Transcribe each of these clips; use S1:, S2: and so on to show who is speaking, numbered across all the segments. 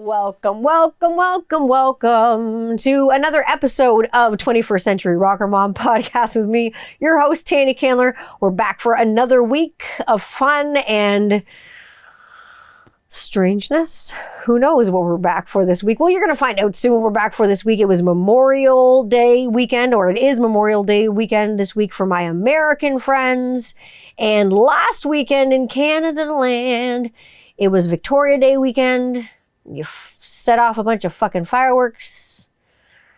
S1: Welcome to another episode of 21st Century Rocker Mom Podcast with me, your host, Tanya Candler. We're back for another week of fun and strangeness. Who knows what we're back for this week? Well, you're going to find out soon what we're back for this week. It was Memorial Day weekend, or it is Memorial Day weekend this week for my American friends. And last weekend in Canada land, it was Victoria Day weekend. You set off a bunch of fucking fireworks,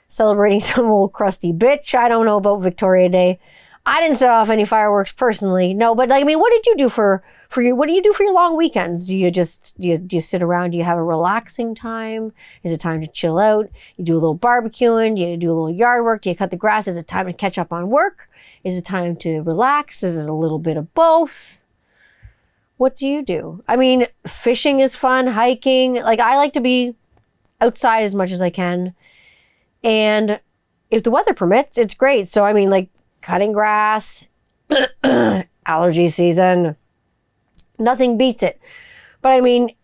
S1: celebrating some old crusty bitch. I don't know about Victoria Day. I didn't set off any fireworks personally. No, but I mean, what did you do for your, what do you do for your long weekends? Do you just, do you sit around? Do you have a relaxing time? Is it time to chill out? You do a little barbecuing? Do you do a little yard work? Do you cut the grass? Is it time to catch up on work? Is it time to relax? Is it a little bit of both? What do you do? I mean, fishing is fun, hiking. Like, I like to be outside as much as I can. And if the weather permits, it's great. So, I mean, like, cutting grass, allergy season, nothing beats it. But I mean,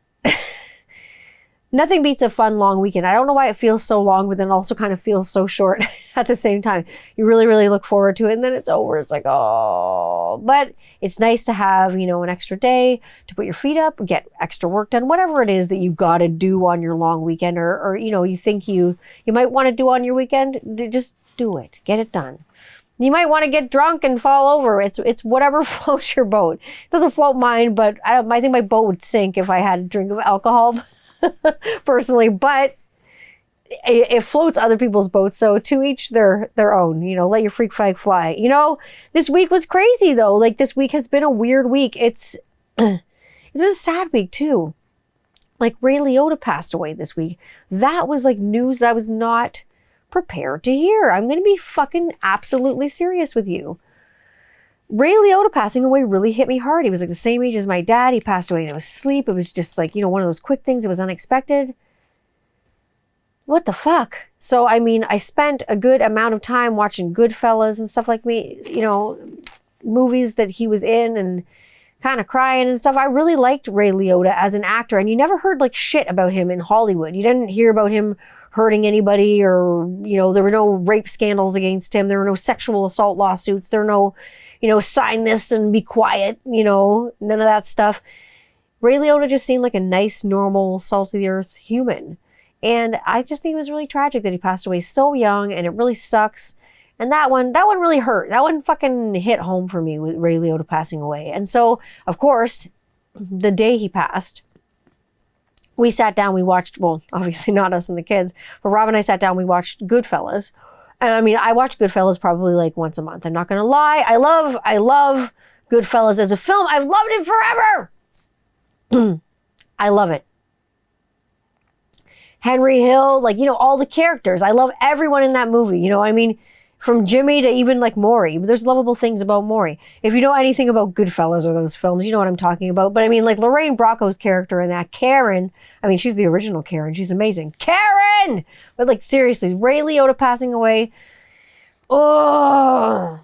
S1: nothing beats a fun long weekend. I don't know why it feels so long, but then also kind of feels so short at the same time. You really, really look forward to it, and then it's over. It's like, oh. But it's nice to have, you know, an extra day to put your feet up, get extra work done, whatever it is that you've got to do on your long weekend, or you know, you think you might want to do on your weekend. Just do it. Get it done. You might want to get drunk and fall over. It's whatever floats your boat. It doesn't float mine, but I think my boat would sink if I had a drink of alcohol. Personally, but it floats other people's boats, so to each their own. You know, let your freak flag fly. You know, this week was crazy though. Like, this week has been a weird week. It's been a sad week too. Like, Ray Liotta passed away this week. That was like news that I was not prepared to hear. I'm gonna be fucking absolutely serious with you. Ray Liotta passing away really hit me hard. He was like the same age as my dad. He passed away in his sleep. It was just like, you know, one of those quick things. It was unexpected. What the fuck? So, I mean, I spent a good amount of time watching Goodfellas and stuff like me, you know, movies that he was in and kind of crying and stuff. I really liked Ray Liotta as an actor, and you never heard like shit about him in Hollywood. You didn't hear about him hurting anybody, or, you know, there were no rape scandals against him. There were no sexual assault lawsuits. There were no, you know, sign this and be quiet, you know, none of that stuff. Ray Liotta just seemed like a nice, normal, salt of the earth human. And I just think it was really tragic that he passed away so young, and it really sucks. And that one really hurt. That one fucking hit home for me with Ray Liotta passing away. And so, of course, the day he passed, we sat down, we watched, well, obviously not us and the kids, but Rob and I sat down, we watched Goodfellas. I mean, I watch Goodfellas probably like once a month. I'm not going to lie. I love Goodfellas as a film. I've loved it forever. I love it. Henry Hill, like, you know, all the characters. I love everyone in that movie. You know, I mean, from Jimmy to even like Maury. There's lovable things about Maury. If you know anything about Goodfellas or those films, you know what I'm talking about. But I mean, like, Lorraine Bracco's character in that, Karen, I mean, she's the original Karen. She's amazing. Karen! But like, seriously, Ray Liotta passing away. Oh,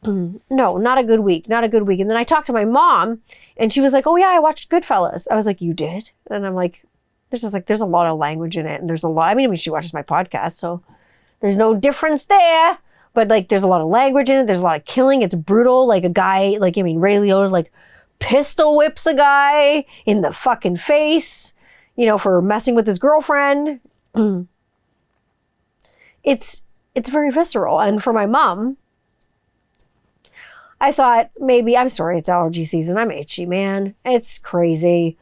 S1: no, not a good week. Not a good week. And then I talked to my mom, and she was like, oh yeah, I watched Goodfellas. I was like, you did? And I'm like, there's a lot of language in it. And there's a lot, I mean, she watches my podcast, so there's no difference there. But like, there's a lot of language in it. There's a lot of killing. It's brutal. Like, a guy, like, I mean, Ray Liotta, like, pistol whips a guy in the fucking face, you know, for messing with his girlfriend. It's very visceral. And for my mom, I thought maybe, I'm sorry, it's allergy season. I'm itchy, man. It's crazy.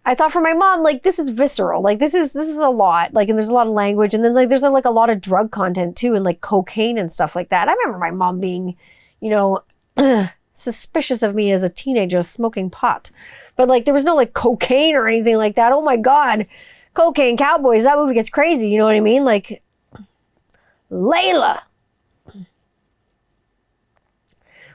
S1: I thought for my mom, like, this is visceral. Like, this is a lot. Like, and there's a lot of language. And then, like, there's like a lot of drug content too, and like cocaine and stuff like that. I remember my mom being, you know, suspicious of me as a teenager smoking pot. But like, there was no like cocaine or anything like that. Oh my God. Cocaine Cowboys. That movie gets crazy. You know what I mean? Like, Layla.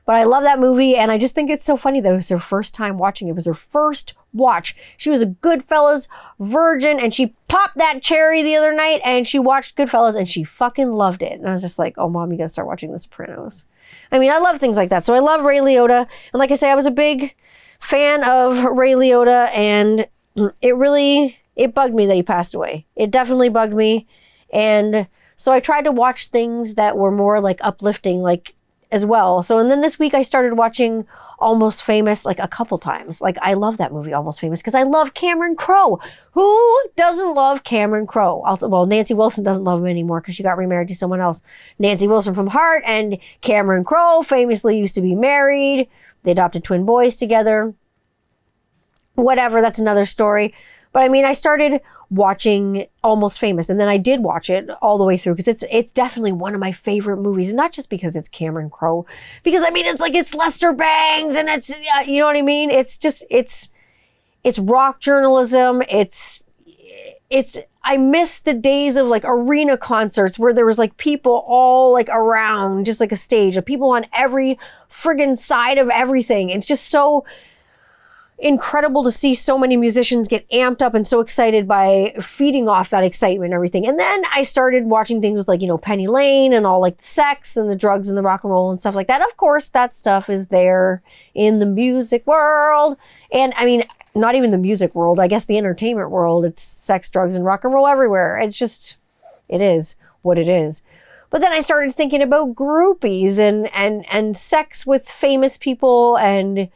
S1: But I love that movie, and I just think it's so funny that it was her first time watching it. It was her first watch. She was a Goodfellas virgin, and she popped that cherry the other night, and she watched Goodfellas, and she fucking loved it. And I was just like, oh, Mom, you gotta start watching The Sopranos. I mean, I love things like that. So I love Ray Liotta. And like I say, I was a big fan of Ray Liotta, and it really it bugged me that he passed away. It definitely bugged me. And so I tried to watch things that were more like uplifting, like as well. So, and then this week I started watching Almost Famous like a couple times. Like, I love that movie, Almost Famous, because I love Cameron Crowe. Who doesn't love Cameron Crowe? Well, Nancy Wilson doesn't love him anymore because she got remarried to someone else. Nancy Wilson from Heart and Cameron Crowe famously used to be married. They adopted twin boys together. Whatever, that's another story. But I mean, I started watching Almost Famous, and then I did watch it all the way through because it's definitely one of my favorite movies. Not just because it's Cameron Crowe, because I mean, it's like it's Lester Bangs, and it's you know what I mean. It's just it's rock journalism. It's I miss the days of like arena concerts where there was like people all like around, just like a stage of people on every friggin' side of everything. It's just so incredible to see so many musicians get amped up and so excited by feeding off that excitement and everything. And then I started watching things with like, you know, Penny Lane and all like the sex and the drugs and the rock and roll and stuff like that. Of course, that stuff is there in the music world. And I mean, not even the music world, I guess the entertainment world. It's sex, drugs, and rock and roll everywhere. It's just, it is what it is. But then I started thinking about groupies and sex with famous people. And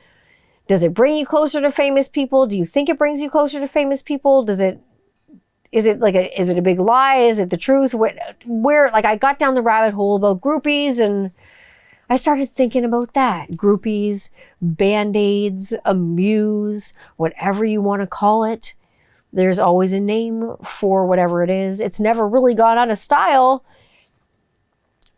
S1: does it bring you closer to famous people? Do you think it brings you closer to famous people? Is it a big lie? Is it the truth? Where like I got down the rabbit hole about groupies and I started thinking about that. Groupies, Band-Aids, a muse, whatever you want to call it. There's always a name for whatever it is. It's never really gone out of style.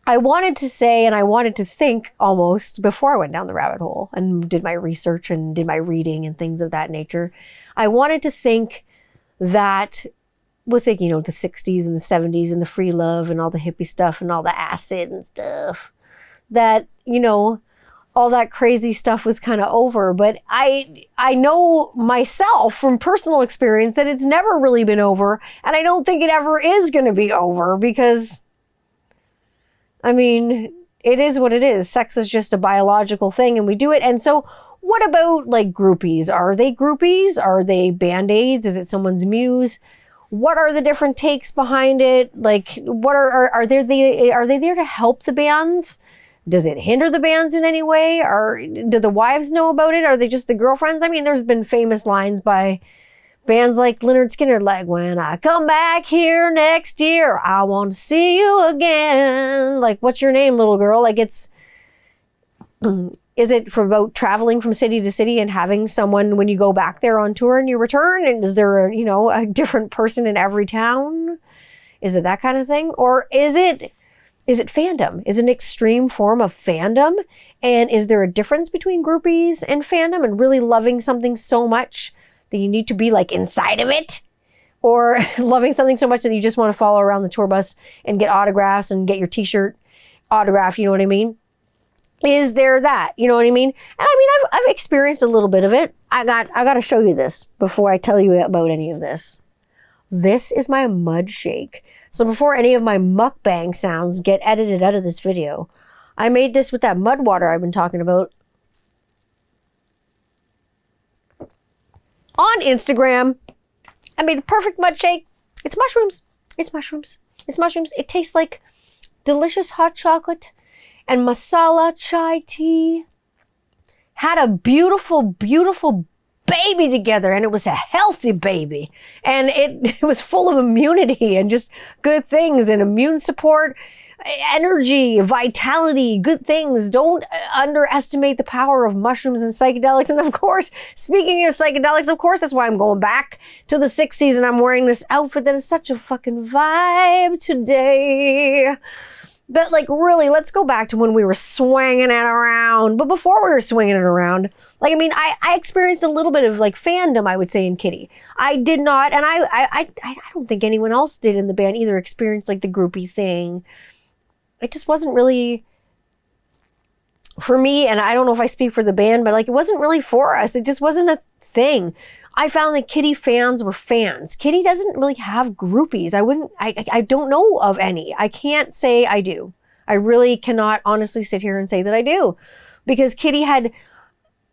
S1: I wanted to say, and I wanted to think almost before I went down the rabbit hole and did my research and did my reading and things of that nature. I wanted to think that with like, you know, the 60s and the 70s and the free love and all the hippie stuff and all the acid and stuff, that, you know, all that crazy stuff was kind of over. But I know myself from personal experience that it's never really been over. And I don't think it ever is going to be over because, I mean, it is what it is. Sex is just a biological thing and we do it. And so what about like groupies? Are they groupies? Are they Band-Aids? Is it someone's muse? What are the different takes behind it? Like, what are they there to help the bands? Does it hinder the bands in any way? Or do the wives know about it? Are they just the girlfriends? I mean, there's been famous lines by bands like Lynyrd Skynyrd, like, when I come back here next year, I want to see you again. Like, what's your name, little girl? Like, it's, is it from about traveling from city to city and having someone when you go back there on tour and you return? And is there a different person in every town? Is it that kind of thing? Or is it fandom? Is it an extreme form of fandom? And is there a difference between groupies and fandom and really loving something so much that you need to be like inside of it, or loving something so much that you just want to follow around the tour bus and get autographs and get your t-shirt autographed, you know what I mean? Is there that, you know what I mean? And I mean, I've experienced a little bit of it. I got to show you this before I tell you about any of this. This is my mud shake. So before any of my mukbang sounds get edited out of this video, I made this with that mud water I've been talking about on Instagram. I made the perfect mud shake. It's mushrooms. It's mushrooms. It's mushrooms. It tastes like delicious hot chocolate and masala chai tea. Had a beautiful, beautiful baby together, and it was a healthy baby. And it was full of immunity and just good things and immune support, energy, vitality, good things. Don't underestimate the power of mushrooms and psychedelics. And of course, speaking of psychedelics, of course, that's why I'm going back to the 60s and I'm wearing this outfit that is such a fucking vibe today. But like, really, let's go back to when we were swinging it around. But before we were swinging it around, like, I mean, I experienced a little bit of like fandom, I would say, in Kitty. I did not, and I don't think anyone else did in the band either, experience like the groupie thing. It just wasn't really for me, and I don't know if I speak for the band, but like, it wasn't really for us. It just wasn't a thing. I found that Kitty fans were fans. Kitty doesn't really have groupies. I don't know of any. I can't say I do. I really cannot honestly sit here and say that I do, because Kitty had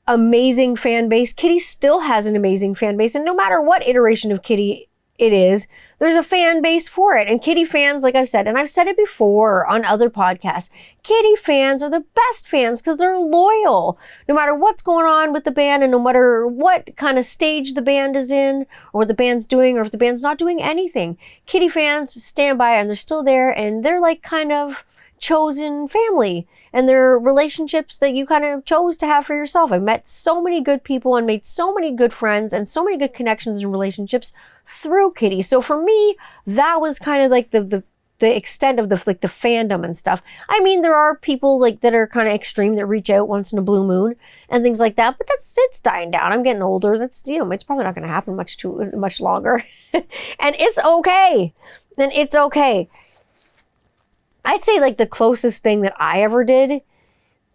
S1: amazing fan base. Kitty still has an amazing fan base. And no matter what iteration of Kitty it is, there's a fan base for it. And Kitty fans, like I've said, and I've said it before on other podcasts, Kitty fans are the best fans because they're loyal. No matter what's going on with the band and no matter what kind of stage the band is in or what the band's doing or if the band's not doing anything, Kitty fans stand by and they're still there and they're like kind of chosen family. And they're relationships that you kind of chose to have for yourself. I've met so many good people and made so many good friends and so many good connections and relationships through Kitty. So for me, that was kind of like the extent of the fandom and stuff. I mean, there are people like that are kind of extreme that reach out once in a blue moon and things like that, but it's dying down. I'm getting older. That's, it's probably not going to happen much longer. And it's okay. And it's okay. I'd say like the closest thing that I ever did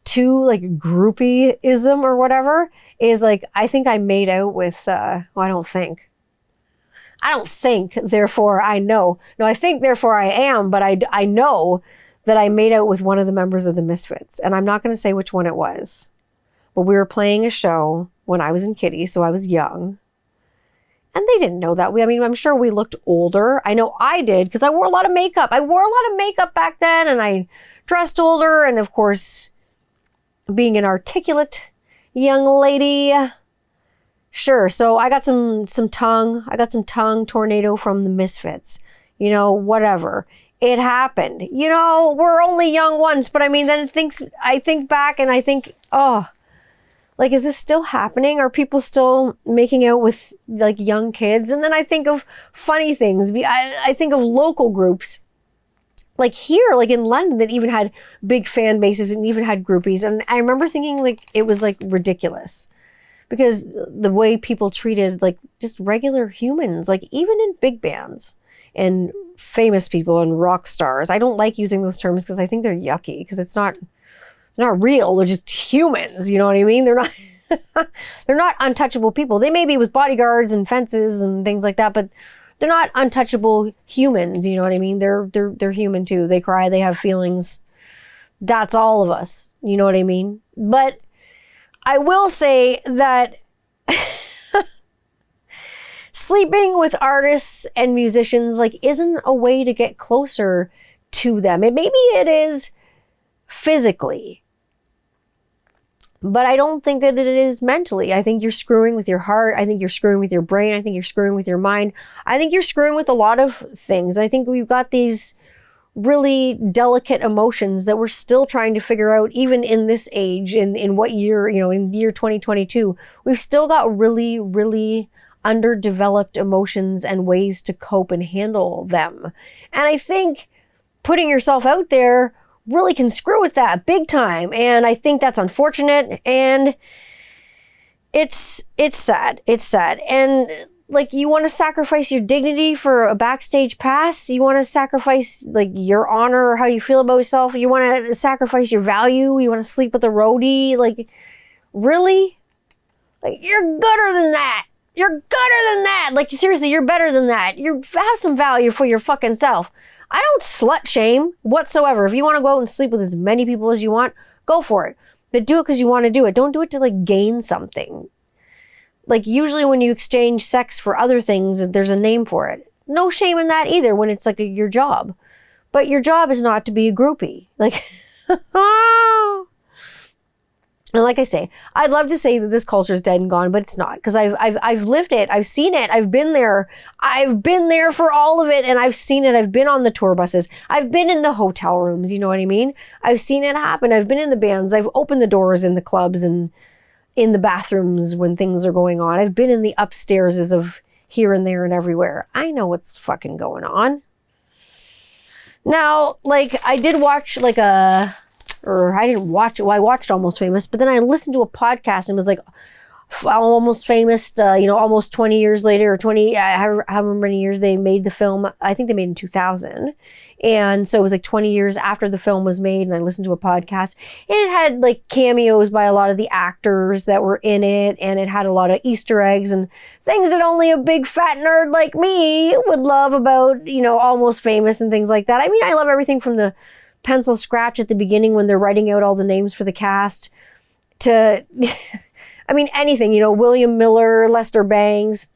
S1: to like groupieism or whatever is like, I think I made out with, I don't think, therefore I know. No, I think therefore I am, but I know that I made out with one of the members of the Misfits. And I'm not going to say which one it was, but we were playing a show when I was in Kitty, so I was young. And they didn't know that. I'm sure we looked older. I know I did because I wore a lot of makeup. I wore a lot of makeup back then and I dressed older. And of course, being an articulate young lady, sure. So I got some tongue. I got some tongue tornado from the Misfits. Whatever. It happened. We're only young once. But then I think back and I think, oh, like, is this still happening? Are people still making out with like young kids? And then I think of funny things. I think of local groups like here, like in London, that even had big fan bases and even had groupies. And I remember thinking like it was like ridiculous because the way people treated like just regular humans, like even in big bands and famous people and rock stars. I don't like using those terms because I think they're yucky because it's not real. They're just humans. You know what I mean? They're not, they're not untouchable people. They may be with bodyguards and fences and things like that, but they're not untouchable humans. You know what I mean? They're human too. They cry. They have feelings. That's all of us. You know what I mean? But I will say that sleeping with artists and musicians like isn't a way to get closer to them. Maybe it is physically, but I don't think that it is mentally. I think you're screwing with your heart. I think you're screwing with your brain. I think you're screwing with your mind. I think you're screwing with a lot of things. I think we've got these really delicate emotions that we're still trying to figure out, even in this age, in what year, in year 2022, we've still got really, really underdeveloped emotions and ways to cope and handle them. And I think putting yourself out there really can screw with that big time. And I think that's unfortunate. And it's sad. It's sad. And like, you want to sacrifice your dignity for a backstage pass? You want to sacrifice like your honor or how you feel about yourself? You want to sacrifice your value? You want to sleep with a roadie? Like, really? Like, you're gooder than that. You're gooder than that. Like, seriously, you're better than that. You have some value for your fucking self. I don't slut shame whatsoever. If you want to go out and sleep with as many people as you want, go for it. But do it because you want to do it. Don't do it to like gain something. Like usually when you exchange sex for other things, there's a name for it. No shame in that either when it's like your job. But your job is not to be a groupie. Like, and like I say, I'd love to say that this culture is dead and gone, but it's not, because I've lived it. I've seen it. I've been there. I've been there for all of it, and I've seen it. I've been on the tour buses. I've been in the hotel rooms. You know what I mean? I've seen it happen. I've been in the bands. I've opened the doors in the clubs and in the bathrooms when things are going on. I've been in the upstairses of here and there and everywhere. I know what's fucking going on. Now, like, I did watch like I didn't watch it. Well, I watched Almost Famous, but then I listened to a podcast and it was like Almost Famous, almost 20 years later, or 20, however many years they made the film. I think they made it in 2000. And so it was like 20 years after the film was made, and I listened to a podcast, and it had like cameos by a lot of the actors that were in it, and it had a lot of Easter eggs and things that only a big fat nerd like me would love about, Almost Famous and things like that. I mean, I love everything from the pencil scratch at the beginning when they're writing out all the names for the cast to, I mean, anything, William Miller, Lester Bangs,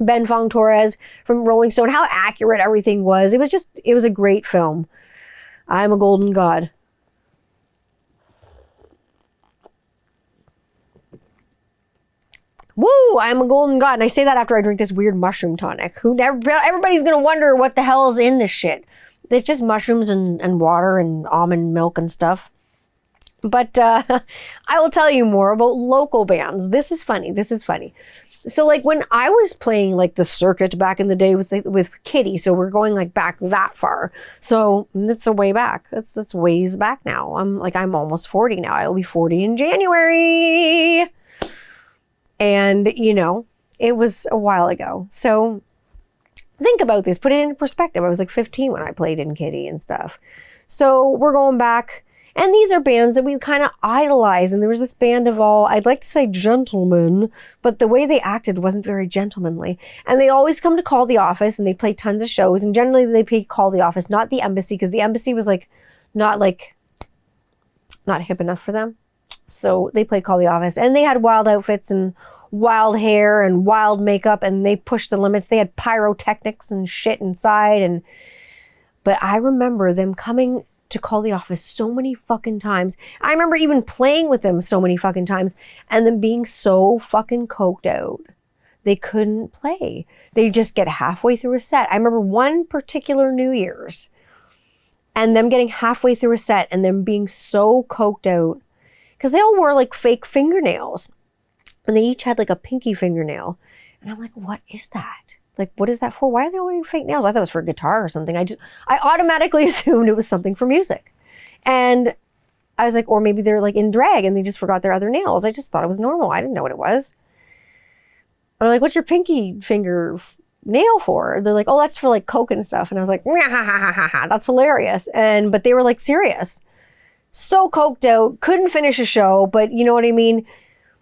S1: Ben Fong Torres from Rolling Stone, how accurate everything was. It was a great film. I'm a Golden God. Woo, I'm a golden god. And I say that after I drink this weird mushroom tonic. Everybody's going to wonder what the hell is in this shit. It's just mushrooms and water and almond milk and stuff. But I will tell you more about local bands. This is funny. So like when I was playing like the circuit back in the day with Kitty, so we're going like back that far. So it's a way back. It's ways back now. I'm almost 40 now. I will be 40 in January. And, you know, it was a while ago. So think about this. Put it into perspective. I was like 15 when I played in Kitty and stuff. So we're going back. And these are bands that we kind of idolize. And there was this band of all, I'd like to say gentlemen, but the way they acted wasn't very gentlemanly. And they always come to Call the Office and they play tons of shows. And generally they played Call the Office, not the Embassy, because the Embassy was not hip enough for them. So they played Call the Office, and they had wild outfits and wild hair and wild makeup, and they pushed the limits. They had pyrotechnics and shit inside. But I remember them coming to Call the Office so many fucking times. I remember even playing with them so many fucking times and them being so fucking coked out. They couldn't play. They just get halfway through a set. I remember one particular New Year's and them getting halfway through a set and them being so coked out because they all wore like fake fingernails and they each had like a pinky fingernail. And I'm like, what is that? Like, what is that for? Why are they all wearing fake nails? I thought it was for guitar or something. I automatically assumed it was something for music. And I was like, or maybe they're like in drag and they just forgot their other nails. I just thought it was normal. I didn't know what it was. And I'm like, what's your pinky finger nail for? They're like, oh, that's for like coke and stuff. And I was like, that's hilarious. But they were like serious. So coked out, couldn't finish a show, but you know what I mean?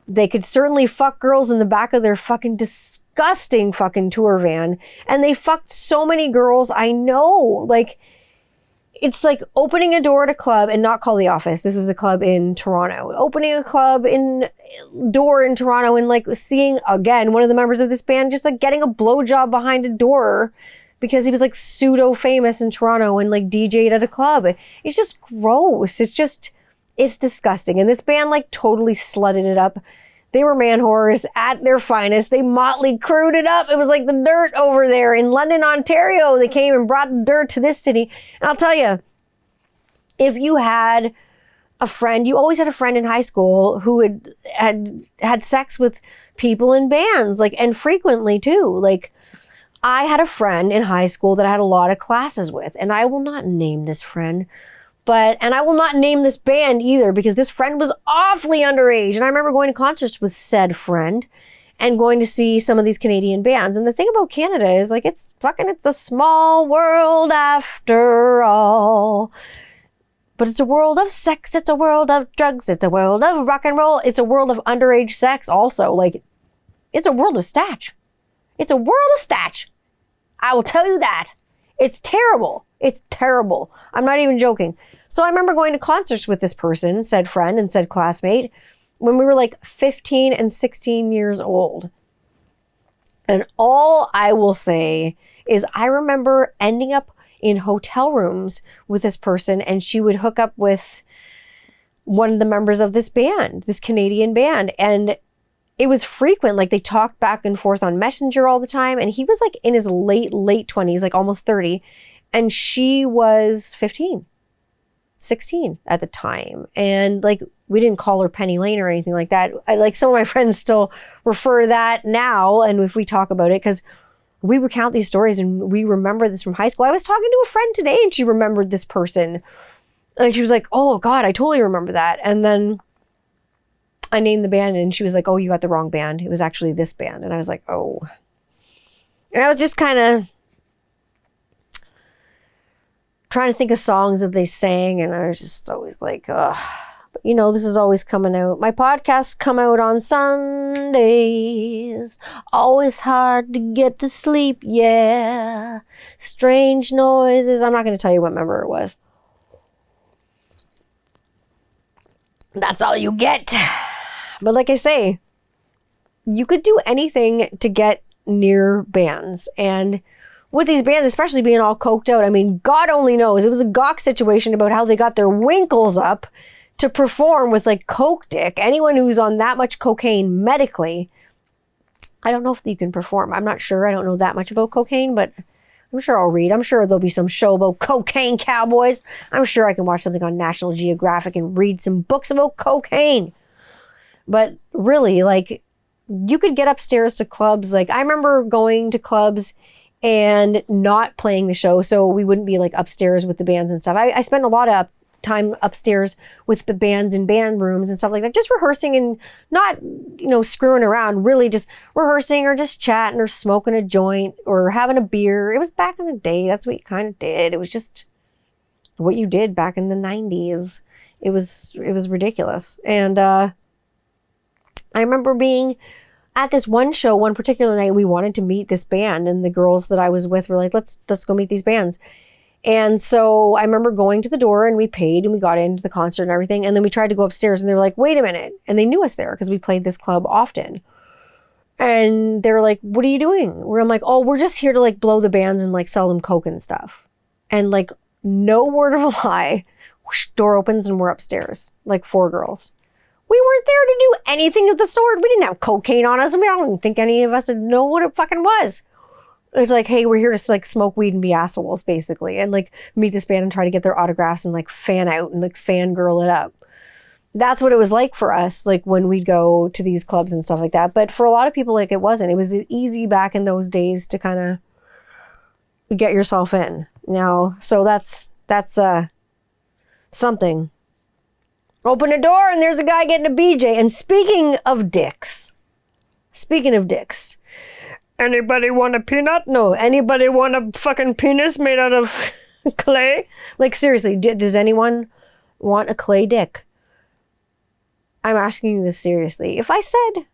S1: They could certainly fuck girls in the back of their fucking disgusting fucking tour van. And they fucked so many girls. I know. Like, it's like opening a door at a club and not Call the Office. This was a club in Toronto. Opening a club door in Toronto and like seeing, again, one of the members of this band just like getting a blowjob behind a door because he was like pseudo famous in Toronto and like DJ'd at a club. It's just gross. It's disgusting. And this band like totally slutted it up. They were man whores at their finest. They motley crewed it up. It was like the dirt over there in London, Ontario. They came and brought the dirt to this city. And I'll tell you, if you had a friend, you always had a friend in high school who had sex with people in bands, like, and frequently too. Like, I had a friend in high school that I had a lot of classes with, and I will not name this friend. And I will not name this band either because this friend was awfully underage. And I remember going to concerts with said friend and going to see some of these Canadian bands. And the thing about Canada is like, it's a small world after all. But it's a world of sex. It's a world of drugs. It's a world of rock and roll. It's a world of underage sex also. Like, it's a world of statch. It's a world of statch. I will tell you that. It's terrible. It's terrible. I'm not even joking. So I remember going to concerts with this person, said friend and said classmate, when we were like 15 and 16 years old. And all I will say is I remember ending up in hotel rooms with this person and she would hook up with one of the members of this band, this Canadian band. And it was frequent. Like they talked back and forth on Messenger all the time. And he was like in his late 20s, like almost 30. And she was 15, 16 at the time. And like, we didn't call her Penny Lane or anything like that. Like some of my friends still refer to that now. And if we talk about it, because we recount these stories and we remember this from high school. I was talking to a friend today and she remembered this person. And she was like, oh God, I totally remember that. And then I named the band and she was like, oh, you got the wrong band. It was actually this band. And I was like, oh. And I was just kind of trying to think of songs that they sang, and I was just always like, ugh. But you know, this is always coming out. My podcasts come out on Sundays. Always hard to get to sleep, yeah. Strange noises. I'm not going to tell you what member it was. That's all you get. But like I say, you could do anything to get near bands. And with these bands, especially being all coked out, I mean, God only knows. It was a gawk situation about how they got their winkles up to perform with like coke dick. Anyone who's on that much cocaine medically, I don't know if you can perform. I'm not sure. I don't know that much about cocaine, but I'm sure I'll read. I'm sure there'll be some show about cocaine cowboys. I'm sure I can watch something on National Geographic and read some books about cocaine. But really, like, you could get upstairs to clubs. Like, I remember going to clubs and not playing the show, so we wouldn't be like upstairs with the bands and stuff. I spent a lot of time upstairs with the bands in band rooms and stuff like that, just rehearsing and not, screwing around, really just rehearsing or just chatting or smoking a joint or having a beer. It was back in the day. That's what you kind of did. It was just what you did back in the 90s. It was ridiculous. And I remember being at this one show one particular night. We wanted to meet this band, and the girls that I was with were like, let's go meet these bands. And so I remember going to the door, and we paid and we got into the concert and everything. And then we tried to go upstairs, and they were like, wait a minute. And they knew us there because we played this club often. And they were like, what are you doing? Where I'm like, oh, we're just here to like blow the bands and like sell them coke and stuff. And like, no word of a lie, whoosh, door opens and we're upstairs, like 4 girls. We weren't there to do anything of the sort. We didn't have cocaine on us, and we don't think any of us would know what it fucking was. It's like, hey, we're here to like smoke weed and be assholes, basically, and like meet this band and try to get their autographs and like fan out and like fangirl it up. That's what it was like for us, like when we'd go to these clubs and stuff like that. But for a lot of people, like, it wasn't. It was easy back in those days to kind of get yourself in. Now, so that's something. Open the door and there's a guy getting a BJ. And speaking of dicks, anybody want a peanut? No. Anybody want a fucking penis made out of clay? Like, seriously, does anyone want a clay dick? I'm asking you this seriously. If I said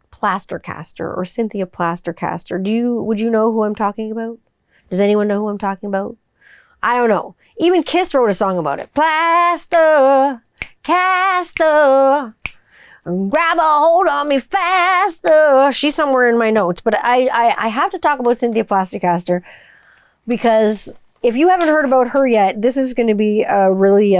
S1: Plastercaster or Cynthia Plastercaster, would you know who I'm talking about? Does anyone know who I'm talking about? I don't know. Even Kiss wrote a song about it. Plaster, caster, grab a hold on me faster. She's somewhere in my notes, but I have to talk about Cynthia Plastercaster because if you haven't heard about her yet, this is going to be a really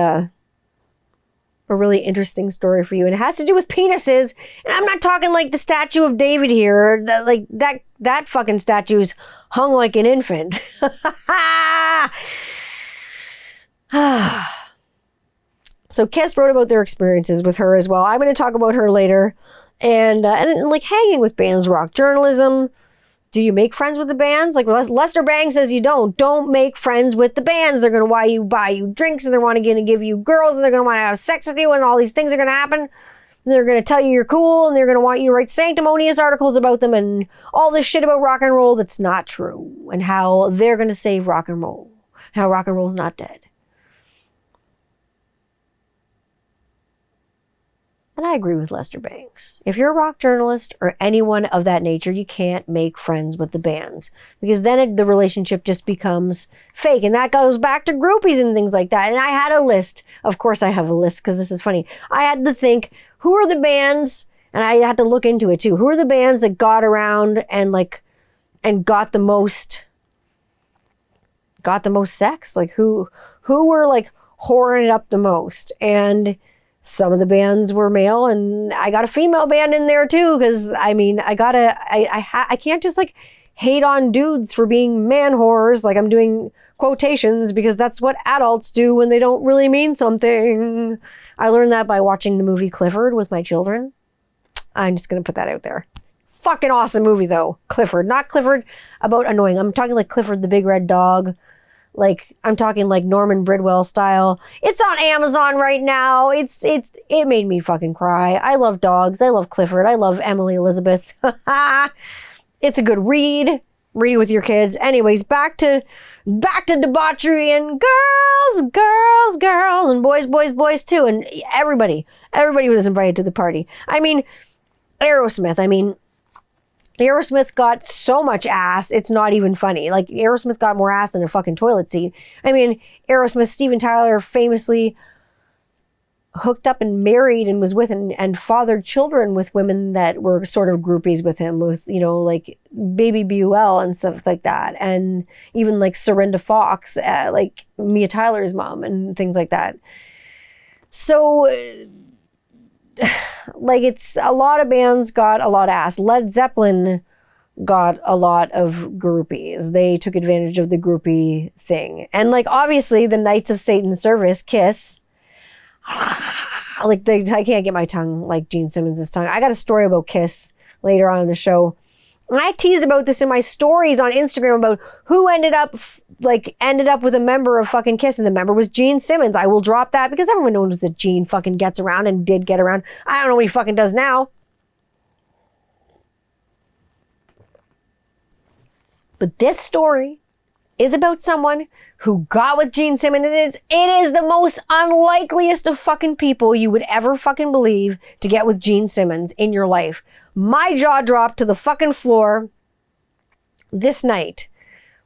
S1: interesting story for you, and it has to do with penises. And I'm not talking like the statue of David here. That fucking statue's hung like an infant. So Kiss wrote about their experiences with her as well. I'm going to talk about her later. And like hanging with bands, rock journalism. Do you make friends with the bands? Like Lester Bangs says you don't. Don't make friends with the bands. They're going to buy you drinks, and they're going to give you girls, and they're going to want to have sex with you, and all these things are going to happen. And they're going to tell you you're cool, and they're going to want you to write sanctimonious articles about them and all this shit about rock and roll that's not true, and how they're going to save rock and roll, how rock and roll's not dead. And I agree with Lester Bangs. If you're a rock journalist or anyone of that nature, you can't make friends with the bands, because then the relationship just becomes fake. And that goes back to groupies and things like that. And I had a list. Of course I have a list, because this is funny. I had to think, who are the bands? And I had to look into it too. Who are the bands that got around and got the most sex? Like who were like whoring it up the most? And some of the bands were male, and I got a female band in there too, because I mean, I can't just like hate on dudes for being man whores, like I'm doing quotations, because that's what adults do when they don't really mean something. I learned that by watching the movie Clifford with my children. I'm just gonna put that out there. Fucking awesome movie though, Clifford. Not Clifford about annoying. I'm talking like Clifford the Big Red Dog. Like, I'm talking like Norman Bridwell style. It's on Amazon right now. It made me fucking cry. I love dogs. I love Clifford. I love Emily Elizabeth. It's a good read. Read it with your kids. Anyways, back to debauchery and girls, and boys too. And everybody was invited to the party. I mean, Aerosmith got so much ass, it's not even funny. Like, Aerosmith got more ass than a fucking toilet seat. I mean, Aerosmith, Steven Tyler famously hooked up and married and was with and fathered children with women that were sort of groupies with him, with, you know, like Baby Buell and stuff like that. And even like Serinda Fox, like Mia Tyler's mom and things like that. So like, it's a lot of bands got a lot of ass. Led Zeppelin got a lot of groupies. They took advantage of the groupie thing. And like, obviously the Knights of Satan's Service, Kiss, like I can't get my tongue like Gene Simmons' tongue. I got a story about Kiss later on in the show. And I teased about this in my stories on Instagram about who ended up with a member of fucking Kiss, and the member was Gene Simmons. I will drop that because everyone knows that Gene fucking gets around and did get around. I don't know what he fucking does now. But this story is about someone who got with Gene Simmons. It is the most unlikeliest of fucking people you would ever fucking believe to get with Gene Simmons in your life. My jaw dropped to the fucking floor this night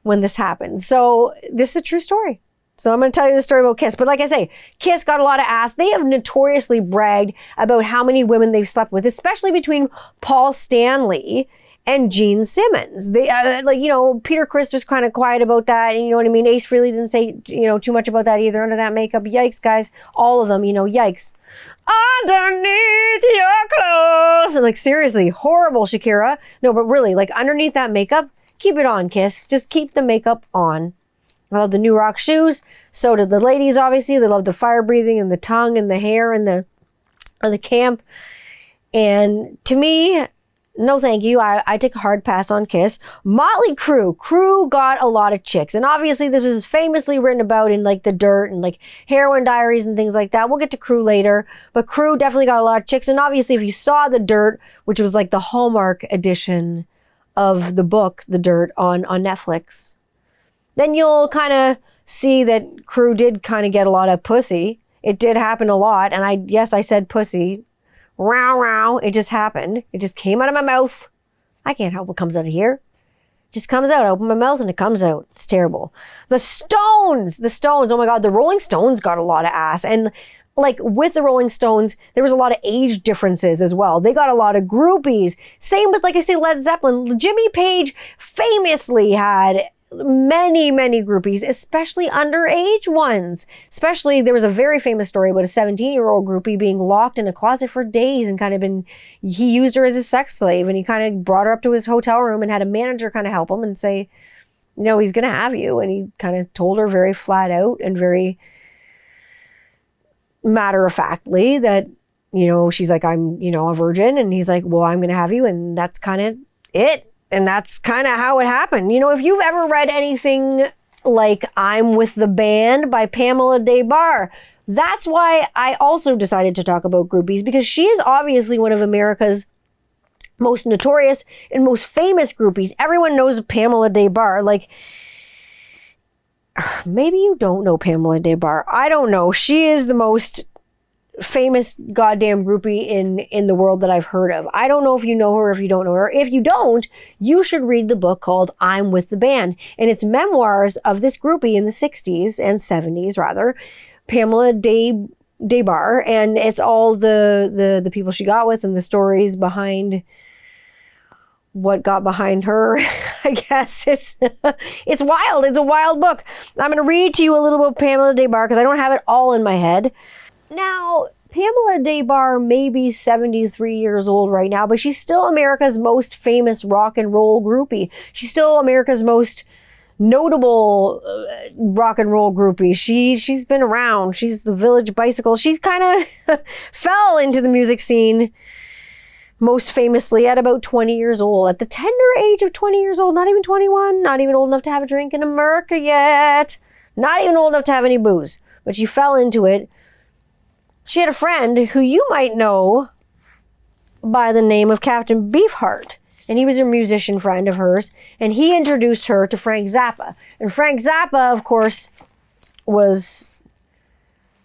S1: when this happened. So this is a true story. So I'm going to tell you the story about Kiss. But like I say, Kiss got a lot of ass. They have notoriously bragged about how many women they've slept with, especially between Paul Stanley and Gene Simmons. They like, you know, Peter Criss was kind of quiet about that, and you know what I mean. Ace Frehley didn't say, you know, too much about that either under that makeup. Yikes, guys, all of them, you know, yikes. Underneath your clothes, and like seriously, horrible, Shakira. No, but really, like underneath that makeup, keep it on, Kiss. Just keep the makeup on. I love the new rock shoes. So did the ladies, obviously. They love the fire breathing and the tongue and the hair and the camp. And to me, no thank you. I take a hard pass on Kiss. Motley Crue. Crue got a lot of chicks. And obviously this was famously written about in like The Dirt and like Heroin Diaries and things like that. We'll get to Crue later. But Crue definitely got a lot of chicks. And obviously if you saw The Dirt, which was like the Hallmark edition of the book, The Dirt, on Netflix, then you'll kind of see that Crue did kind of get a lot of pussy. It did happen a lot. And I said pussy. Row, row. It just happened. It just came out of my mouth. I can't help what comes out of here. It just comes out. I open my mouth and it comes out. It's terrible. The Stones. Oh my God. The Rolling Stones got a lot of ass. And like with the Rolling Stones, there was a lot of age differences as well. They got a lot of groupies. Same with, like I say, Led Zeppelin. Jimmy Page famously had many groupies, especially underage ones. Especially, there was a very famous story about a 17-year-old groupie being locked in a closet for days and he used her as a sex slave, and he kind of brought her up to his hotel room and had a manager kind of help him and say, you know, he's going to have you. And he kind of told her very flat out and very matter-of-factly that, you know, she's like, I'm, you know, a virgin. And he's like, well, I'm going to have you. And that's kind of it. And that's kind of how it happened. You know, if you've ever read anything like I'm with the Band by Pamela De Debarr, that's why I also decided to talk about groupies, because she is obviously one of America's most notorious and most famous groupies. Everyone knows Pamela De Debarr. Like, maybe you don't know Pamela De Debarr. I don't know. She is the most famous goddamn groupie in the world that I've heard of. I don't know if you know her, if you don't know her. If you don't, you should read the book called I'm with the Band. And it's memoirs of this groupie in the 60s and 70s, rather, Pamela De Debarr. And it's all the people she got with and the stories behind what got behind her. I guess it's wild. It's a wild book. I'm going to read to you a little bit of Pamela De Debarr because I don't have it all in my head. Now, Pamela De Debarr may be 73 years old right now, but she's still America's most famous rock and roll groupie. She's still America's most notable rock and roll groupie. She's been around. She's the Village Bicycle. She kind of fell into the music scene most famously at about 20 years old, at the tender age of 20 years old, not even 21, not even old enough to have a drink in America yet, not even old enough to have any booze, but she fell into it. She had a friend who you might know by the name of Captain Beefheart, and he was a musician friend of hers, and he introduced her to Frank Zappa. And Frank Zappa, of course, was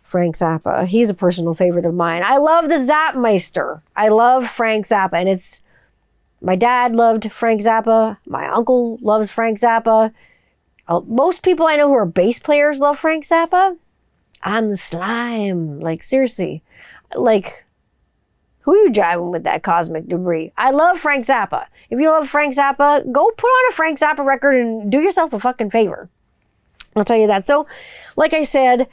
S1: Frank Zappa. He's a personal favorite of mine. I love the Zapmeister. I love Frank Zappa, and my dad loved Frank Zappa. My uncle loves Frank Zappa. Most people I know who are bass players love Frank Zappa. I'm the slime. Like, seriously. Like, who are you driving with that cosmic debris? I love Frank Zappa. If you love Frank Zappa, go put on a Frank Zappa record and do yourself a fucking favor. I'll tell you that. So, like I said,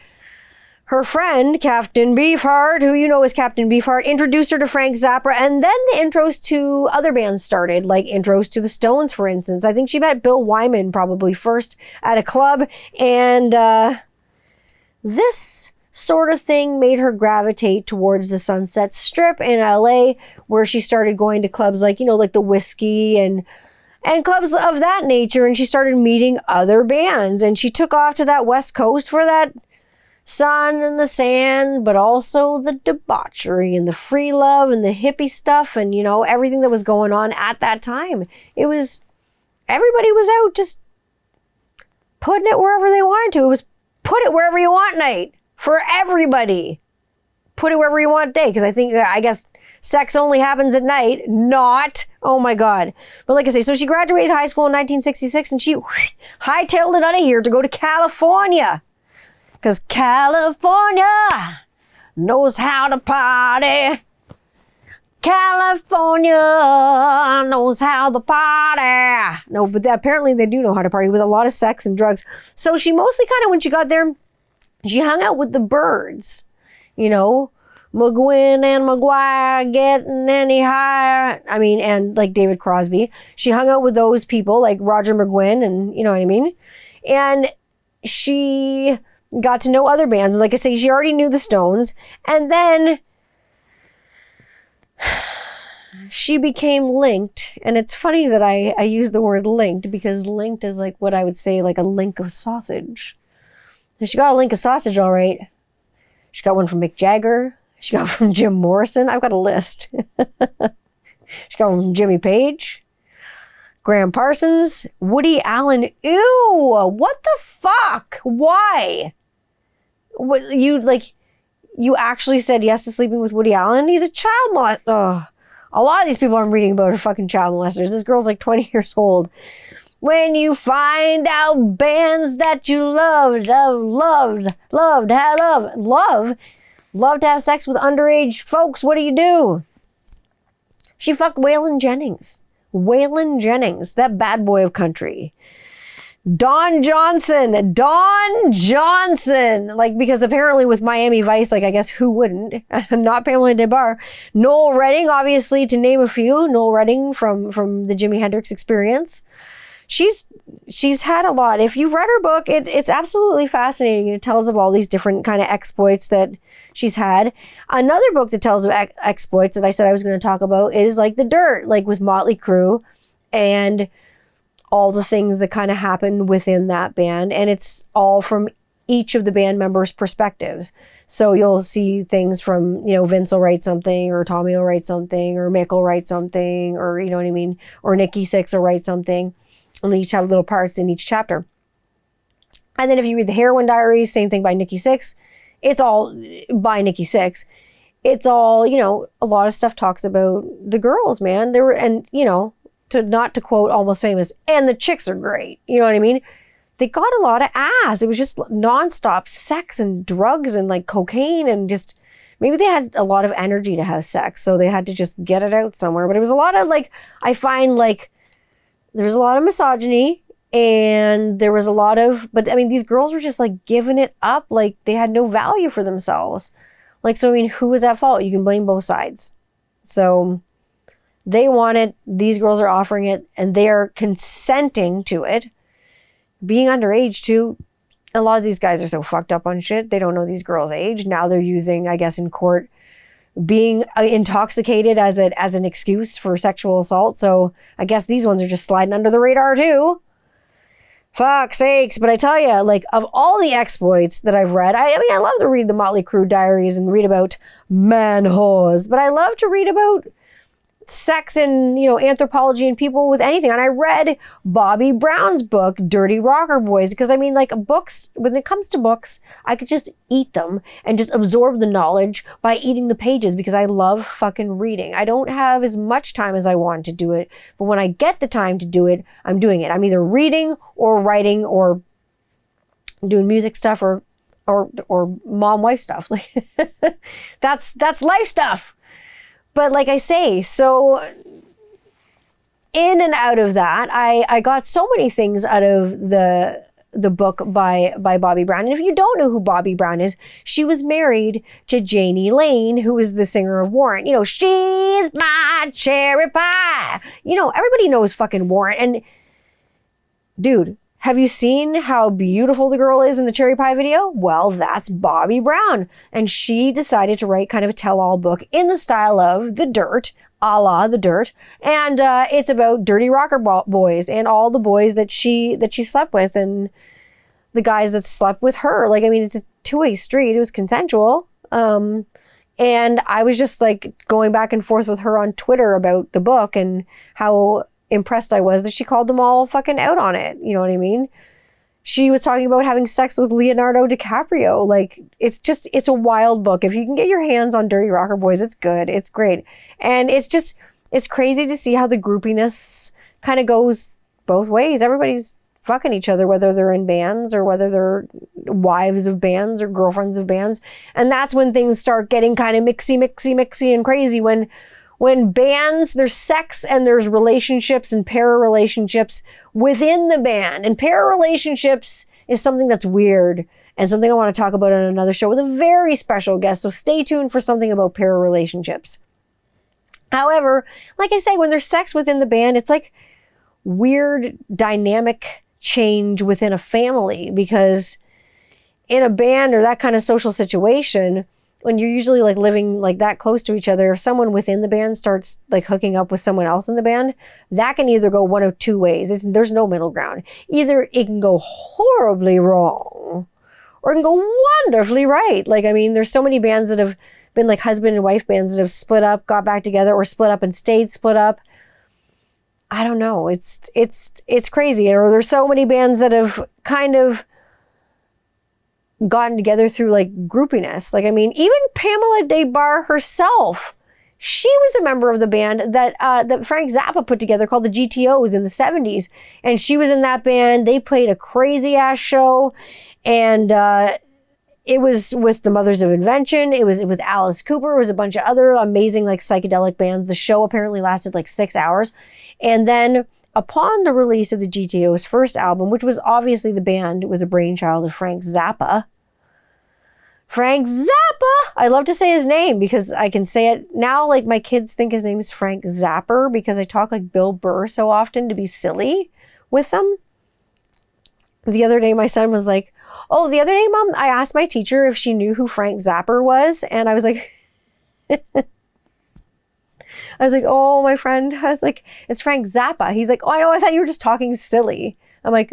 S1: her friend, Captain Beefheart, who you know as Captain Beefheart, introduced her to Frank Zappa, and then the intros to other bands started, like intros to the Stones, for instance. I think she met Bill Wyman probably first at a club, and this sort of thing made her gravitate towards the Sunset Strip in LA, where she started going to clubs like, you know, like the Whiskey and clubs of that nature, and she started meeting other bands, and she took off to that West Coast for that sun and the sand, but also the debauchery and the free love and the hippie stuff and, you know, everything that was going on at that time. It was, everybody was out just putting it wherever they wanted to. It was put it wherever you want night for everybody. Put it wherever you want day, because I guess sex only happens at night, not, oh my God. But like I say, so she graduated high school in 1966 and she hightailed it out of here to go to California. Because California knows how to party. California knows how to party. No, but apparently they do know how to party with a lot of sex and drugs. So she mostly kind of, when she got there, she hung out with the Byrds. You know, McGuinn and McGuire getting any higher. I mean, and like David Crosby. She hung out with those people like Roger McGuinn and, you know what I mean? And she got to know other bands. Like I say, she already knew the Stones. And then she became linked. And it's funny that I use the word linked, because linked is like what I would say, like a link of sausage. And she got a link of sausage, all right. She got one from Mick Jagger. She got one from Jim Morrison. I've got a list. She got one from Jimmy Page, Graham Parsons, Woody Allen. Ew, what the fuck? Why? What, you actually said yes to sleeping with Woody Allen? He's a child molester. A lot of these people I'm reading about are fucking child molesters. This girl's like 20 years old. When you find out bands that you love to have sex with underage folks, what do? She fucked Waylon Jennings. Waylon Jennings, that bad boy of country. Don Johnson. Like, because apparently with Miami Vice, like, I guess who wouldn't? Not Pamela De Debarr. Noel Redding, obviously, to name a few. Noel Redding from the Jimi Hendrix Experience. She's had a lot. If you've read her book, it's absolutely fascinating. It tells of all these different kind of exploits that she's had. Another book that tells of exploits that I said I was going to talk about is like The Dirt, like with Motley Crue and all the things that kind of happened within that band. And it's all from each of the band members' perspectives. So you'll see things from, you know, Vince will write something, or Tommy will write something, or Mick will write something, or, you know what I mean? Or Nikki Sixx will write something. And they each have little parts in each chapter. And then if you read the Heroin Diaries, same thing by Nikki Sixx. It's all by Nikki Sixx. It's all, you know, a lot of stuff talks about the girls, man. There were, and, you know, not to quote Almost Famous, and the chicks are great. You know what I mean? They got a lot of ass. It was just nonstop sex and drugs and like cocaine, and just, maybe they had a lot of energy to have sex, so they had to just get it out somewhere. But it was a lot of like, I find like, there was a lot of misogyny, and there was a lot of, but I mean, these girls were just like giving it up. Like they had no value for themselves. Like, so I mean, who was at fault? You can blame both sides. So they want it. These girls are offering it, and they are consenting to it. Being underage too. A lot of these guys are so fucked up on shit. They don't know these girls' age. Now they're using, I guess, in court, being intoxicated as an excuse for sexual assault. So I guess these ones are just sliding under the radar too. Fuck sakes. But I tell you, like, of all the exploits that I've read, I mean, I love to read the Motley Crue diaries and read about man whores, but I love to read about sex and, you know, anthropology and people with anything. And I read Bobby Brown's book, Dirty Rocker Boys, because I mean, like, books, when it comes to books, I could just eat them and just absorb the knowledge by eating the pages, because I love fucking reading. I don't have as much time as I want to do it, but when I get the time to do it, I'm doing it. I'm either reading or writing or doing music stuff, or or mom-wife stuff. Like that's life stuff. But like I say, so in and out of that, I got so many things out of the book by Bobby Brown. And if you don't know who Bobby Brown is, she was married to Janie Lane, who is the singer of Warrant. You know, she's my cherry pie. You know, everybody knows fucking Warrant. And dude, have you seen how beautiful the girl is in the cherry pie video? Well, that's Bobby Brown. And she decided to write kind of a tell-all book in the style of The Dirt, a la The Dirt. And it's about dirty rocker boys and all the boys that she slept with and the guys that slept with her. Like, I mean, it's a two-way street. It was consensual. And I was just like going back and forth with her on Twitter about the book and how impressed I was that she called them all fucking out on it. You know what I mean? She was talking about having sex with Leonardo DiCaprio. Like, it's a wild book. If you can get your hands on Dirty Rocker Boys, it's good. It's great. And it's crazy to see how the groupiness kind of goes both ways. Everybody's fucking each other, whether they're in bands or whether they're wives of bands or girlfriends of bands. And that's when things start getting kind of mixy and crazy. When bands, there's sex and there's relationships and para-relationships within the band. And para-relationships is something that's weird and something I want to talk about on another show with a very special guest. So stay tuned for something about para-relationships. However, like I say, when there's sex within the band, it's like weird dynamic change within a family, because in a band or that kind of social situation, when you're usually like living like that close to each other, if someone within the band starts like hooking up with someone else in the band, that can either go one of two ways. There's no middle ground. Either it can go horribly wrong or it can go wonderfully right. Like, I mean, there's so many bands that have been like husband and wife bands that have split up, got back together, or split up and stayed split up. I don't know. It's crazy. Or there's so many bands that have kind of gotten together through like groupiness. Like, I mean, even Pamela De Debarr herself, she was a member of the band that Frank Zappa put together called the GTOs in the 70s. And she was in that band. They played a crazy ass show. And it was with the Mothers of Invention. It was with Alice Cooper. It was a bunch of other amazing like psychedelic bands. The show apparently lasted like 6 hours. And then upon the release of the GTO's first album, which was obviously the band, it was a brainchild of Frank Zappa. Frank Zappa! I love to say his name because I can say it now. Like, my kids think his name is Frank Zapper because I talk like Bill Burr so often to be silly with them. The other day, my son was like, oh, the other day, Mom, I asked my teacher if she knew who Frank Zapper was. And I was like, oh, my friend. I was like, it's Frank Zappa. He's like, oh, I know. I thought you were just talking silly. I'm like,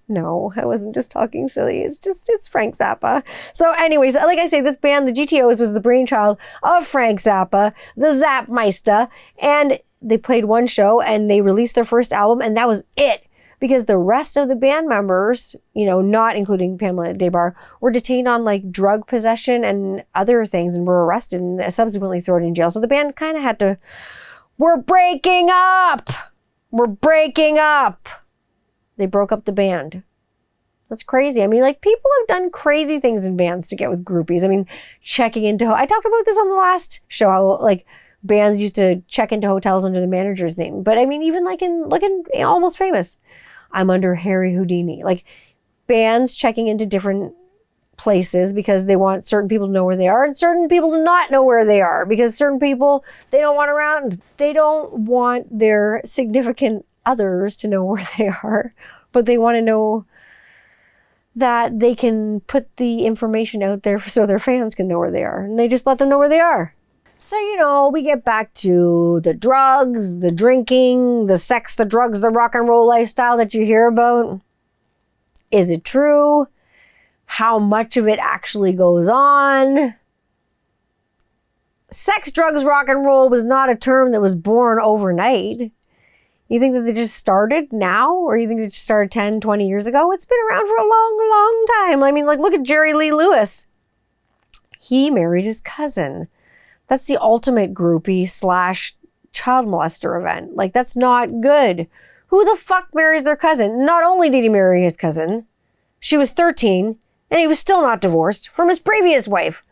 S1: no, I wasn't just talking silly. It's Frank Zappa. So anyways, like I say, this band, the GTOs, was the brainchild of Frank Zappa, the Zapmeister. And they played one show and they released their first album, and that was it. Because the rest of the band members, you know, not including Pamela De Debarr, were detained on like drug possession and other things and were arrested and subsequently thrown in jail. So the band kind of had to, we're breaking up. They broke up the band. That's crazy. I mean, like, people have done crazy things in bands to get with groupies. I mean, checking into, I talked about this on the last show, how like bands used to check into hotels under the manager's name. But I mean, even like in Almost Famous, I'm under Harry Houdini. Like, bands checking into different places because they want certain people to know where they are and certain people to not know where they are, because certain people they don't want around. They don't want their significant others to know where they are, but they want to know that they can put the information out there so their fans can know where they are, and they just let them know where they are. So, you know, we get back to the drugs, the drinking, the sex, the drugs, the rock and roll lifestyle that you hear about. Is it true? How much of it actually goes on? Sex, drugs, rock and roll was not a term that was born overnight. You think that they just started now? Or you think they just started 10, 20 years ago? It's been around for a long, long time. I mean, like, look at Jerry Lee Lewis. He married his cousin. That's the ultimate groupie / child molester event. Like, that's not good. Who the fuck marries their cousin? Not only did he marry his cousin, she was 13 And he was still not divorced from his previous wife.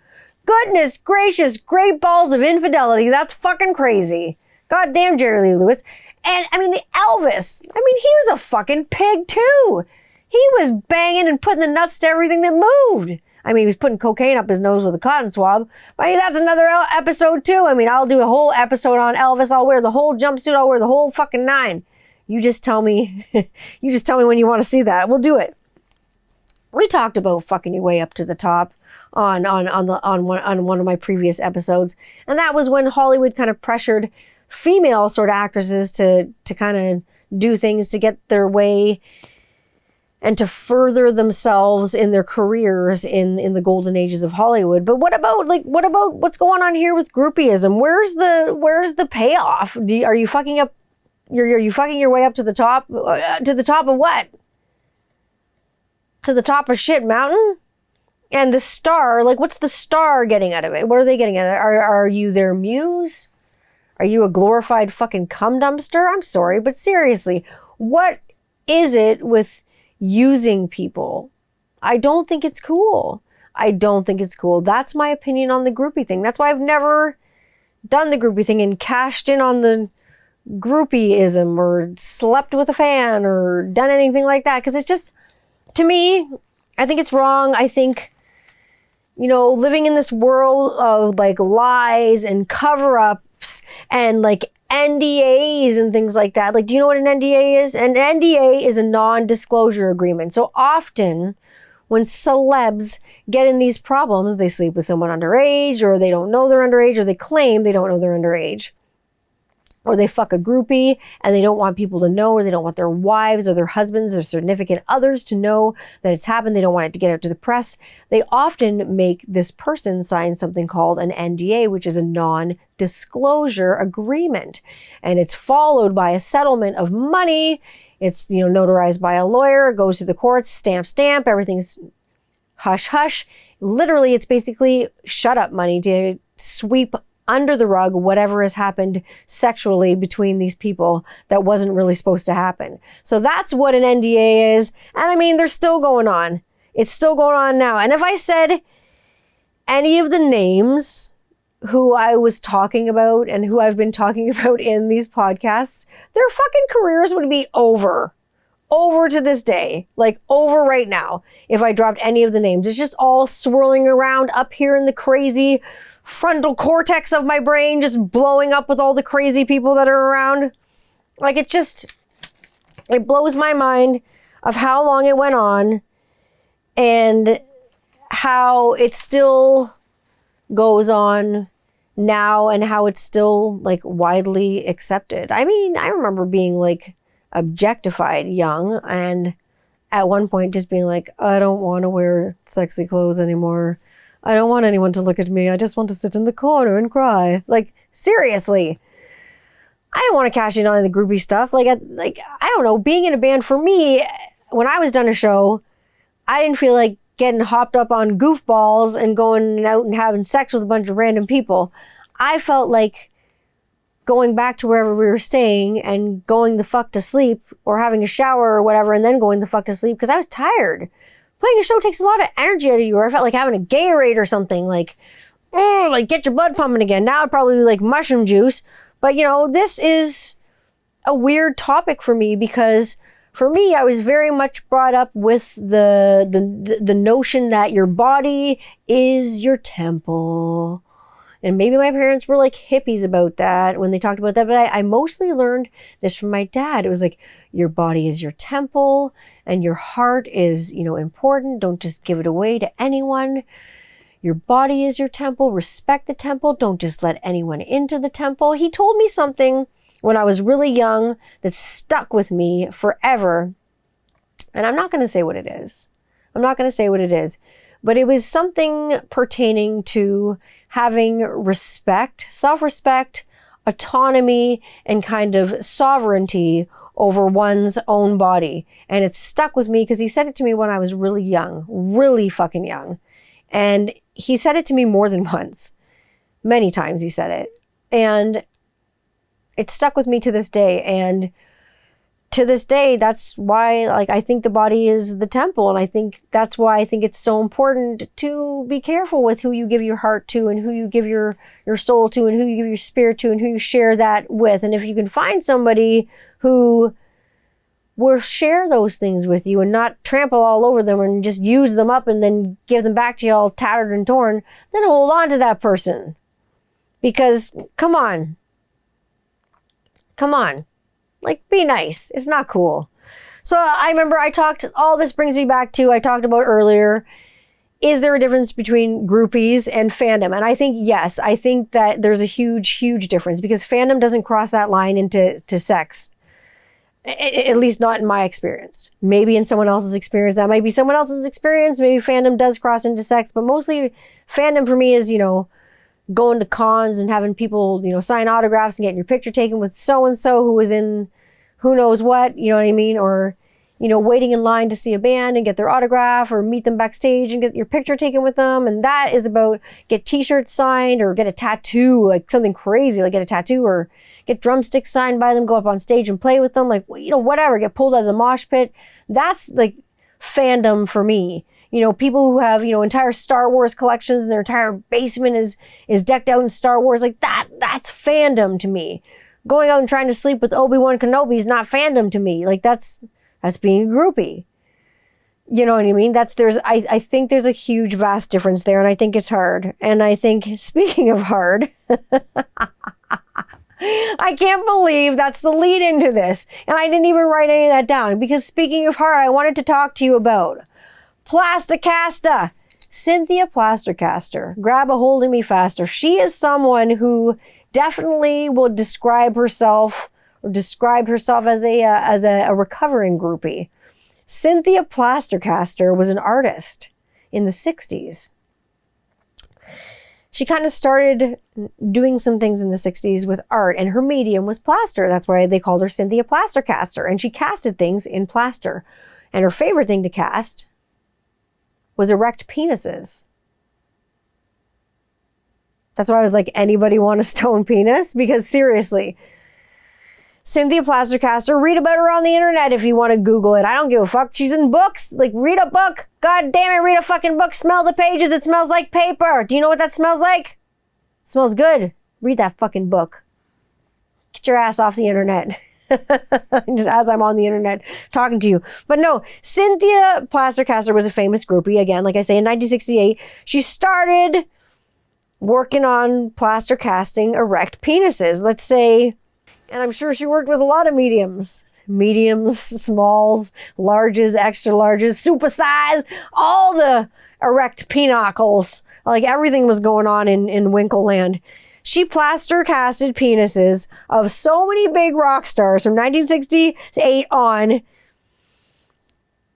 S1: Goodness gracious, great balls of infidelity. That's fucking crazy. Goddamn Jerry Lee Lewis. And I mean, Elvis, I mean, he was a fucking pig too. He was banging and putting the nuts to everything that moved. I mean, he was putting cocaine up his nose with a cotton swab. I mean, that's another episode too. I mean, I'll do a whole episode on Elvis. I'll wear the whole jumpsuit. I'll wear the whole fucking nine. You just tell me, you just tell me when you want to see that. We'll do it. We talked about fucking your way up to the top on one of my previous episodes. And that was when Hollywood kind of pressured female sort of actresses to kind of do things to get their way and to further themselves in their careers in the golden ages of Hollywood. But what about what's going on here with groupieism? Where's the payoff? Are you fucking up? Are you fucking your way up to the top? To the top of what? To the top of shit mountain? And the star, like, what's the star getting out of it? What are they getting out of it? Are you their muse? Are you a glorified fucking cum dumpster? I'm sorry, but seriously, what is it with using people? I don't think it's cool. I don't think it's cool. That's my opinion on the groupie thing. That's why I've never done the groupie thing and cashed in on the groupieism or slept with a fan or done anything like that. Because it's just, to me, I think it's wrong. I think, you know, living in this world of like lies and cover-ups and like NDAs and things like that. Like, do you know what an NDA is? An NDA is a non-disclosure agreement. So often when celebs get in these problems, they sleep with someone underage, or they don't know they're underage, or they claim they don't know they're underage. Or they fuck a groupie and they don't want people to know, or they don't want their wives or their husbands or significant others to know that it's happened. They don't want it to get out to the press. They often make this person sign something called an NDA, which is a non-disclosure agreement. And it's followed by a settlement of money. It's, you know, notarized by a lawyer, goes to the courts, stamp, everything's hush, hush. Literally, it's basically shut up money to sweep under the rug whatever has happened sexually between these people that wasn't really supposed to happen. So that's what an NDA is. And I mean, they're still going on. It's still going on now. And if I said any of the names who I was talking about and who I've been talking about in these podcasts, their fucking careers would be over. Over to this day. Like, over right now. If I dropped any of the names. It's just all swirling around up here in the crazy frontal cortex of my brain, just blowing up with all the crazy people that are around. Like, it blows my mind of how long it went on and how it still goes on now and how it's still like widely accepted. I mean, I remember being like objectified young and at one point just being like, I don't want to wear sexy clothes anymore. I don't want anyone to look at me. I just want to sit in the corner and cry. Like, seriously. I don't want to cash in on the groupie stuff. Like, I don't know. Being in a band, for me, when I was done a show, I didn't feel like getting hopped up on goofballs and going out and having sex with a bunch of random people. I felt like going back to wherever we were staying and going the fuck to sleep or having a shower or whatever and then going the fuck to sleep because I was tired. Playing a show takes a lot of energy out of you, or I felt like having a Gatorade or something, like get your blood pumping again. Now it'd probably be like mushroom juice. But, you know, this is a weird topic for me because for me, I was very much brought up with the notion that your body is your temple. And maybe my parents were like hippies about that when they talked about that. But I mostly learned this from my dad. It was like, your body is your temple and your heart is, you know, important. Don't just give it away to anyone. Your body is your temple. Respect the temple. Don't just let anyone into the temple. He told me something when I was really young that stuck with me forever. And I'm not going to say what it is. But it was something pertaining to having respect, self-respect, autonomy, and kind of sovereignty over one's own body. And it stuck with me because he said it to me when I was really young, really fucking young. And he said it to me more than once. Many times he said it. And it stuck with me to this day. And to this day, that's why, like, I think the body is the temple. And I think that's why I think it's so important to be careful with who you give your heart to and who you give your soul to and who you give your spirit to and who you share that with. And if you can find somebody who will share those things with you and not trample all over them and just use them up and then give them back to you all tattered and torn, then hold on to that person. Because, come on. Like, be nice. It's not cool. So I remember all this brings me back to, I talked about earlier, is there a difference between groupies and fandom? And I think, yes, I think that there's a huge, huge difference because fandom doesn't cross that line into sex. At least not in my experience. Maybe in someone else's experience. That might be someone else's experience. Maybe fandom does cross into sex, but mostly fandom for me is, going to cons and having people, sign autographs and getting your picture taken with so-and-so who was in who knows what, you know what I mean? Or, waiting in line to see a band and get their autograph or meet them backstage and get your picture taken with them. And that is about get t-shirts signed or get a tattoo, like something crazy, like get a tattoo or get drumsticks signed by them, go up on stage and play with them, like, whatever, get pulled out of the mosh pit. That's like fandom for me. People who have, entire Star Wars collections and their entire basement is decked out in Star Wars. Like that's fandom to me. Going out and trying to sleep with Obi-Wan Kenobi is not fandom to me. Like that's being a groupie. You know what I mean? I think there's a huge, vast difference there. And I think it's hard. And I think, speaking of hard, I can't believe that's the lead into this. And I didn't even write any of that down because speaking of hard, I wanted to talk to you about Plasticasta. Cynthia Plastercaster. Grab a hold of me faster. She is someone who definitely will describe herself as a recovering groupie. Cynthia Plastercaster was an artist in the 60s. She kind of started doing some things in the 60s with art, and her medium was plaster. That's why they called her Cynthia Plastercaster, and she casted things in plaster. And her favorite thing to cast was erect penises. That's why I was like, anybody want a stone penis? Because seriously, Cynthia Plastercaster, read about her on the internet if you want to Google it. I don't give a fuck. She's in books. Like, read a book. God damn it, read a fucking book. Smell the pages. It smells like paper. Do you know what that smells like? It smells good. Read that fucking book. Get your ass off the internet. Just as I'm on the internet talking to you. But no, Cynthia Plastercaster was a famous groupie. Again, like I say, in 1968, she started working on plaster casting erect penises. Let's say, and I'm sure she worked with a lot of mediums, smalls, larges, extra larges, super size, all the erect pinocles. Like everything was going on in Winkleland. She plaster casted penises of so many big rock stars from 1968 on.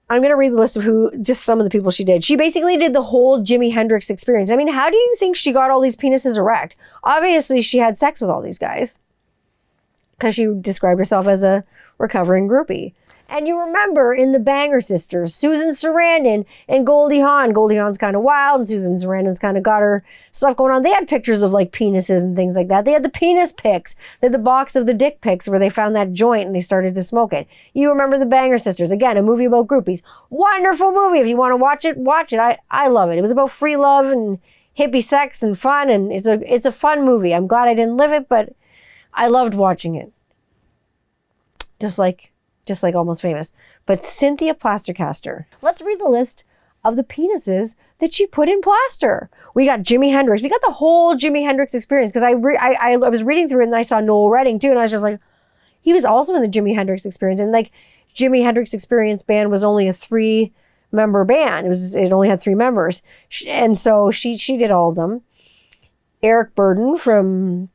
S1: I'm going to read the list of just some of the people she did. She basically did the whole Jimi Hendrix experience. I mean, how do you think she got all these penises erect? Obviously, she had sex with all these guys because she described herself as a recovering groupie. And you remember in the Banger Sisters, Susan Sarandon and Goldie Hawn. Goldie Hawn's kind of wild and Susan Sarandon's kind of got her stuff going on. They had pictures of like penises and things like that. They had the penis pics. They had the box of the dick pics where they found that joint and they started to smoke it. You remember the Banger Sisters. Again, a movie about groupies. Wonderful movie. If you want to watch it, watch it. I love it. It was about free love and hippie sex and fun, and it's a fun movie. I'm glad I didn't live it, but I loved watching it. Just like Almost Famous. But Cynthia Plastercaster. Let's read the list of the penises that she put in plaster. We got Jimi Hendrix. We got the whole Jimi Hendrix experience because I was reading through it and I saw Noel Redding too, and I was just like, he was also in the Jimi Hendrix experience. And like Jimi Hendrix Experience band was only a 3-member band. It only had 3 members. And so she did all of them. Eric Burdon from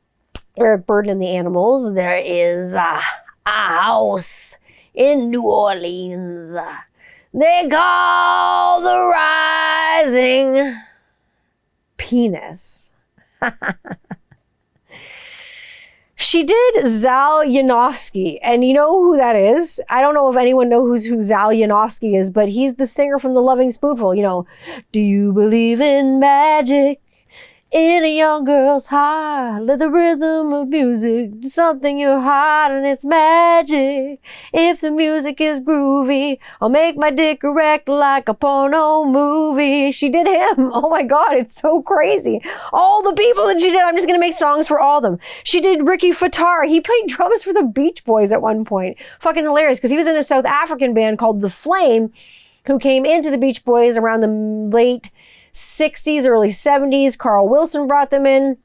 S1: Eric Burdon and the Animals. There is a house in New Orleans they call the Rising Penis. She did Zal Yanofsky, and you know who that is? I don't know if anyone knows who Zal Yanofsky is, but he's the singer from The Loving Spoonful. You know, do you believe in magic? In a young girl's heart, let the rhythm of music do something your heart and it's magic. If the music is groovy, I'll make my dick erect like a porno movie. She did him. Oh my God, it's so crazy. All the people that she did, I'm just going to make songs for all of them. She did Ricky Fattar. He played drums for the Beach Boys at one point. Fucking hilarious, because he was in a South African band called The Flame, who came into the Beach Boys around the late 60s, early 70s. Carl Wilson brought them in.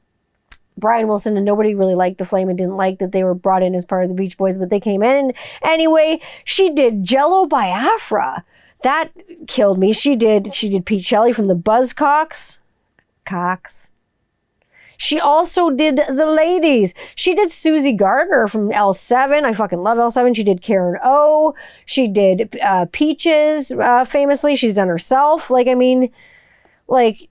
S1: Brian Wilson, and nobody really liked The Flame and didn't like that they were brought in as part of the Beach Boys, but they came in. And anyway, she did Jello Biafra. That killed me. She did Pete Shelley from the Buzzcocks. She also did The Ladies. She did Susie Gardner from L7. I fucking love L7. She did Karen O. She did Peaches, famously. She's done herself. Like,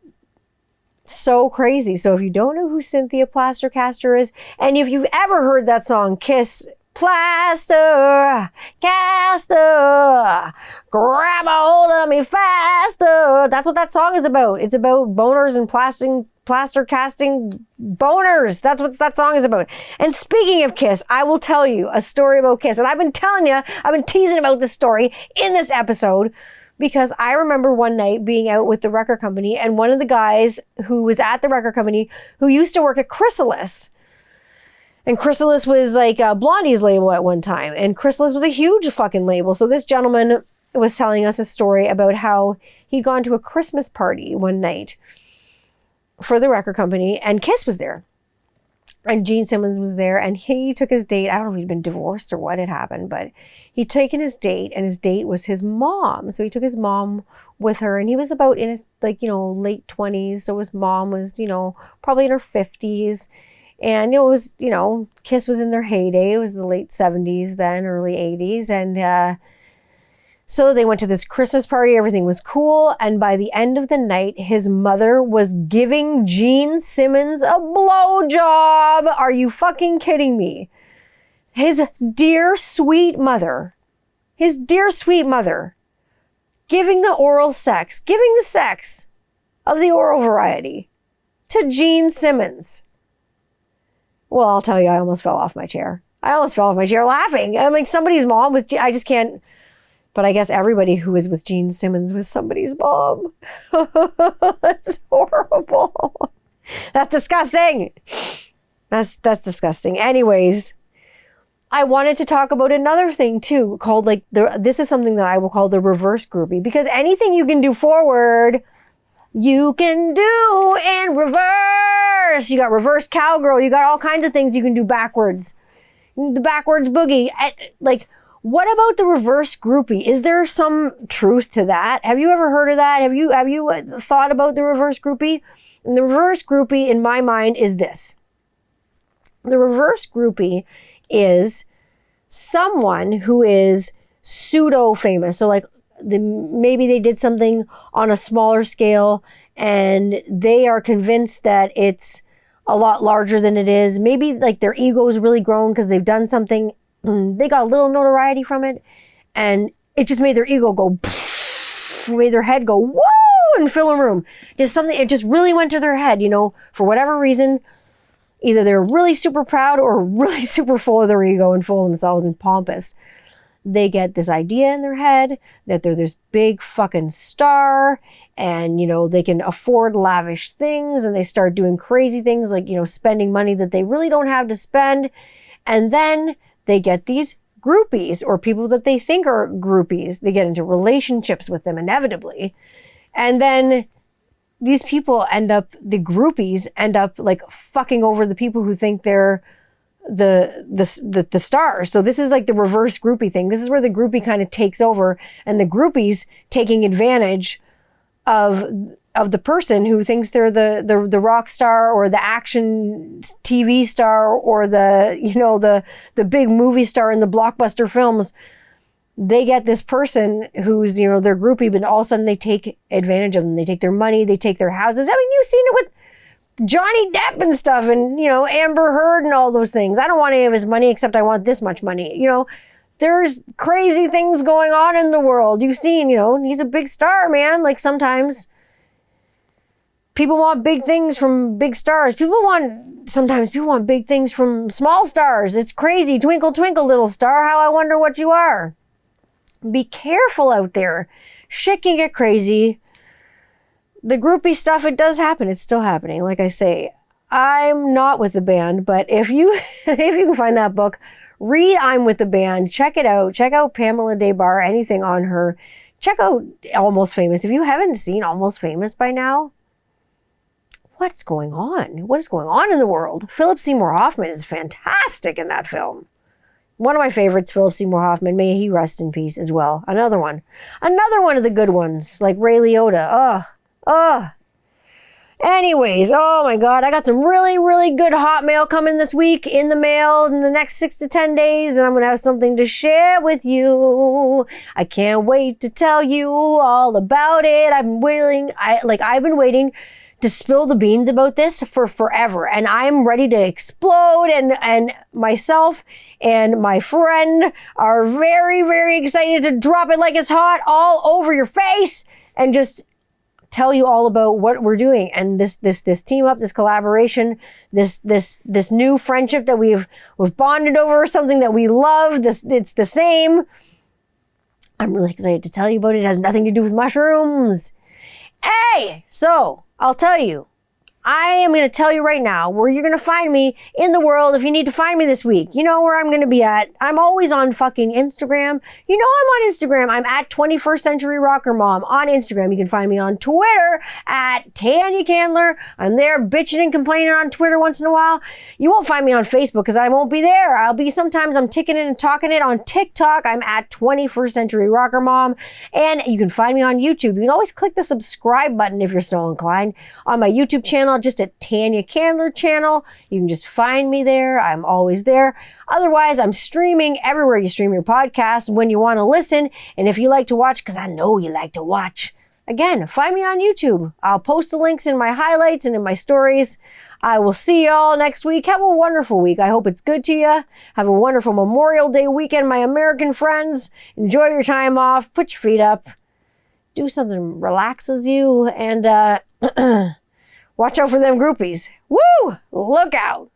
S1: so crazy. So if you don't know who Cynthia Plaster-Caster is, and if you've ever heard that song, Kiss, Plaster, Caster, grab a hold of me faster. That's what that song is about. It's about boners and plaster casting boners. That's what that song is about. And speaking of Kiss, I will tell you a story about Kiss. And I've been teasing about this story in this episode, because I remember one night being out with the record company, and one of the guys who was at the record company who used to work at Chrysalis. And Chrysalis was like Blondie's label at one time. And Chrysalis was a huge fucking label. So this gentleman was telling us a story about how he'd gone to a Christmas party one night for the record company, and Kiss was there. And Gene Simmons was there, and he took his date. I don't know if he'd been divorced or what had happened, but he'd taken his date, and his date was his mom. So he took his mom with her, and he was about in his, late 20s. So his mom was, probably in her 50s. And it was, Kiss was in their heyday. It was the late 70s then, early 80s. And so they went to this Christmas party. Everything was cool. And by the end of the night, his mother was giving Gene Simmons a blowjob. Are you fucking kidding me? His dear, sweet mother, giving the sex of the oral variety to Gene Simmons. Well, I'll tell you, I almost fell off my chair. Laughing. I'm like, somebody's mom was, I just can't. But I guess everybody who was with Gene Simmons was somebody's mom. That's horrible. That's disgusting. That's disgusting. Anyways, I wanted to talk about another thing too, called this is something that I will call the reverse groupie, because anything you can do forward, you can do in reverse. You got reverse cowgirl. You got all kinds of things you can do backwards. The backwards boogie. What about the reverse groupie? Is there some truth to that? Have you ever heard of that? Have you thought about the reverse groupie? And the reverse groupie, in my mind, is this. The reverse groupie is someone who is pseudo famous. So maybe they did something on a smaller scale and they are convinced that it's a lot larger than it is. Maybe their ego is really grown because they've done something. They got a little notoriety from it, and it just made their ego go, made their head go, woo, and fill a room. It just really went to their head, for whatever reason. Either they're really super proud or really super full of their ego and full of themselves and pompous. They get this idea in their head that they're this big fucking star, and, they can afford lavish things, and they start doing crazy things like, spending money that they really don't have to spend. And then they get these groupies, or people that they think are groupies. They get into relationships with them inevitably. And then these people the groupies end up fucking over the people who think they're the stars. So this is the reverse groupie thing. This is where the groupie kind of takes over, and the groupies taking advantage of the person who thinks they're the rock star or the action TV star or the big movie star in the blockbuster films. They get this person who's, their groupie, but all of a sudden they take advantage of them. They take their money, they take their houses. I mean, you've seen it with Johnny Depp and stuff, and, Amber Heard and all those things. I don't want any of his money except I want this much money. There's crazy things going on in the world. You've seen, he's a big star, man. Sometimes People want big things from big stars. Sometimes people want big things from small stars. It's crazy. Twinkle, twinkle, little star, how I wonder what you are. Be careful out there. Shit can get crazy. The groupie stuff, it does happen. It's still happening. Like I say, I'm not with the band, but if you can find that book, read I'm with the band. Check it out. Check out Pamela De Debarr, anything on her. Check out Almost Famous. If you haven't seen Almost Famous by now, what's going on? What is going on in the world? Philip Seymour Hoffman is fantastic in that film. One of my favorites, Philip Seymour Hoffman. May he rest in peace as well. Another one of the good ones, like Ray Liotta. Anyways, oh my God, I got some really, really good hot mail coming this week in the mail in the next 6 to 10 days, and I'm going to have something to share with you. I can't wait to tell you all about it. I've been waiting to spill the beans about this for forever, and I'm ready to explode, and myself and my friend are very, very excited to drop it like it's hot all over your face and just tell you all about what we're doing and this team up, this collaboration, this new friendship that we've bonded over, something that we love. It's the same. I'm really excited to tell you about it. It has nothing to do with mushrooms. Hey, so I'll tell you. I am going to tell you right now where you're going to find me in the world if you need to find me this week. You know where I'm going to be at. I'm always on fucking Instagram. You know I'm on Instagram. I'm at 21st Century Rocker Mom on Instagram. You can find me on Twitter at Tanya Candler. I'm there bitching and complaining on Twitter once in a while. You won't find me on Facebook because I won't be there. Sometimes I'm ticking it and talking it on TikTok. I'm at 21st Century Rocker Mom. And you can find me on YouTube. You can always click the subscribe button if you're so inclined on my YouTube channel. Just a Tanya Candler channel. You can just find me there. I'm always there. Otherwise, I'm streaming everywhere you stream your podcast when you want to listen. And if you like to watch, because I know you like to watch, again, find me on YouTube. I'll post the links in my highlights and in my stories. I will see you all next week. Have a wonderful week. I hope it's good to you. Have a wonderful Memorial Day weekend, my American friends. Enjoy your time off. Put your feet up. Do something that relaxes you. And, watch out for them groupies. Woo! Look out.